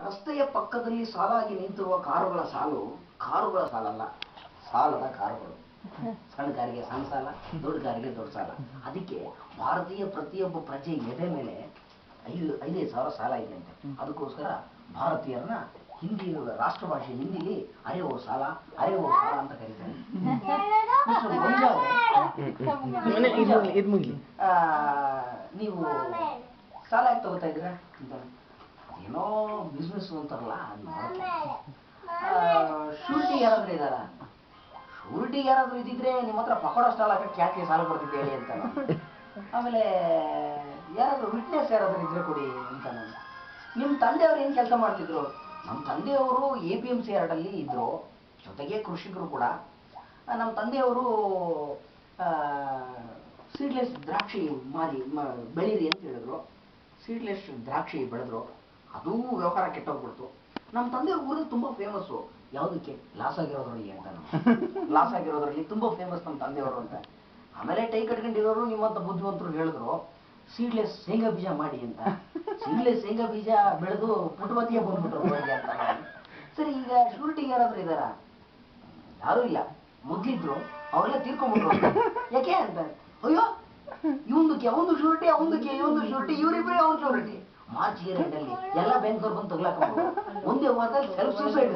ರಸ್ತೆಯ ಪಕ್ಕದಲ್ಲಿ ಸಾಲಾಗಿ ನಿಂತಿರುವ ಕಾರುಗಳ ಸಾಲಲ್ಲ, ಸಾಲದ ಕಾರುಗಳು. ಸಣ್ಣ ಕಾರಿಗೆ ಸಣ್ಣ ಸಾಲ, ದೊಡ್ಡ ಕಾರಿಗೆ ದೊಡ್ಡ ಸಾಲ. ಅದಕ್ಕೆ ಭಾರತೀಯ ಪ್ರತಿಯೊಬ್ಬ ಪ್ರಜೆ ಎದೆ ಮೇಲೆ 5,000 ಸಾಲ ಇದೆ ಅಂತೆ. ಅದಕ್ಕೋಸ್ಕರ ಭಾರತೀಯರನ್ನ ಹಿಂದಿ ರಾಷ್ಟ್ರ ಭಾಷೆ ಹಿಂದಿಲಿ ಅರೆ ಓ ಸಾಲ ಅಂತ ಕರೀತಾರೆ. ನೀವು ಸಾಲ ಯಾಕೆ ತಗೋತಾ ಇದ್ದೀರಾ ಅಂತ, ಏನೋ ಬಿಸ್ನೆಸ್ ಅಂತಾರಲ್ಲ ಅದು. ಶೂರಿಟಿ ಯಾರಾದ್ರೂ ಇದಾರ? ಶೂರಿಟಿ ಯಾರಾದ್ರೂ ಇದ್ದಿದ್ರೆ ನಿಮ್ಮ ಹತ್ರ ಪಕೋಡ ಸ್ಟಾಲ್ ಹಾಕಕ್ಕೆ ಯಾಕೆ ಸಾಲ ಬರ್ತಿದ್ದೆ ಹೇಳಿ ಅಂತ. ಆಮೇಲೆ ಯಾರಾದ್ರೂ ವಿಟ್ನೆಸ್ ಯಾರಾದ್ರೂ ಇದ್ರೆ ಕೊಡಿ ಅಂತ. ನಿಮ್ಮ ತಂದೆಯವರು ಏನು ಕೆಲಸ ಮಾಡ್ತಿದ್ರು? ನಮ್ಮ ತಂದೆಯವರು APMC ಯಾರ್ಡಲ್ಲಿ ಇದ್ರು, ಜೊತೆಗೆ ಕೃಷಿಕರು ಕೂಡ. ನಮ್ಮ ತಂದೆಯವರು ಸೀಡ್ಲೆಸ್ ದ್ರಾಕ್ಷಿ ಬೆಳೀರಿ ಅಂತ ಹೇಳಿದ್ರು. ಸೀಡ್ಲೆಸ್ ದ್ರಾಕ್ಷಿ ಬೆಳೆದ್ರು, ಅದು ವ್ಯವಹಾರ ಕೆಟ್ಟೋಗ್ಬಿಡ್ತು. ನಮ್ಮ ತಂದೆಯವ್ರ ಊರಲ್ಲಿ ತುಂಬಾ ಫೇಮಸ್ಸು. ಯಾವುದಕ್ಕೆ? ಲಾಸ್ ಆಗಿರೋದ್ರಲ್ಲಿ ಅಂತ. ಲಾಸ್ ಆಗಿರೋದ್ರಲ್ಲಿ ತುಂಬಾ ಫೇಮಸ್ ನಮ್ಮ ತಂದೆಯವರು ಅಂತ. ಆಮೇಲೆ ಟೈ ಕಟ್ಕೊಂಡಿರೋರು ನಿಮ್ಮಂತ ಬುದ್ಧಿವಂತರು ಹೇಳಿದ್ರು ಸೀಡ್ಲೆಸ್ ಶೇಂಗಾ ಬೀಜ ಮಾಡಿ ಅಂತ. ಸೀಡ್ಲೆಸ್ ಶೇಂಗಾ ಬೀಜ ಬೆಳೆದು ಪುಟಪತಿಯ ಬಂದ್ಬಿಟ್ರು ಅಂತ. ಸರಿ, ಈಗ ಶೂರಿಟಿಗೆ ಯಾರಾದ್ರೂ ಇದಾರ? ಯಾರು ಇಲ್ಲ. ಮೊದ್ಲಿದ್ರು, ಅವರೆಲ್ಲ ತೀರ್ಕೊಂಡ್ಬಿಟ್ರು. ಯಾಕೆ ಅಂತ, ಅಯ್ಯೋ ಇವಂದಕ್ಕೆ ಅವನು ಶೂರಿಟಿ, ಅವನದಕ್ಕೆ ಇವೊಂದು ಶೂರಿಟಿ, ಇವರಿಬ್ಬರೇ ಅವನು ಶೂರಿಟಿ. ಮಾರ್ಚ್ ಎಂಡಲ್ಲಿ ಎಲ್ಲ ಬ್ಯಾಂಕ್ದವ್ರು ಬಂದು ತಗ್ಲಾಕೊಂಡು ಒಂದೇ ವಾರದಲ್ಲಿ ಸೆಲ್ಫ್ ಸೂಸೈಡ್.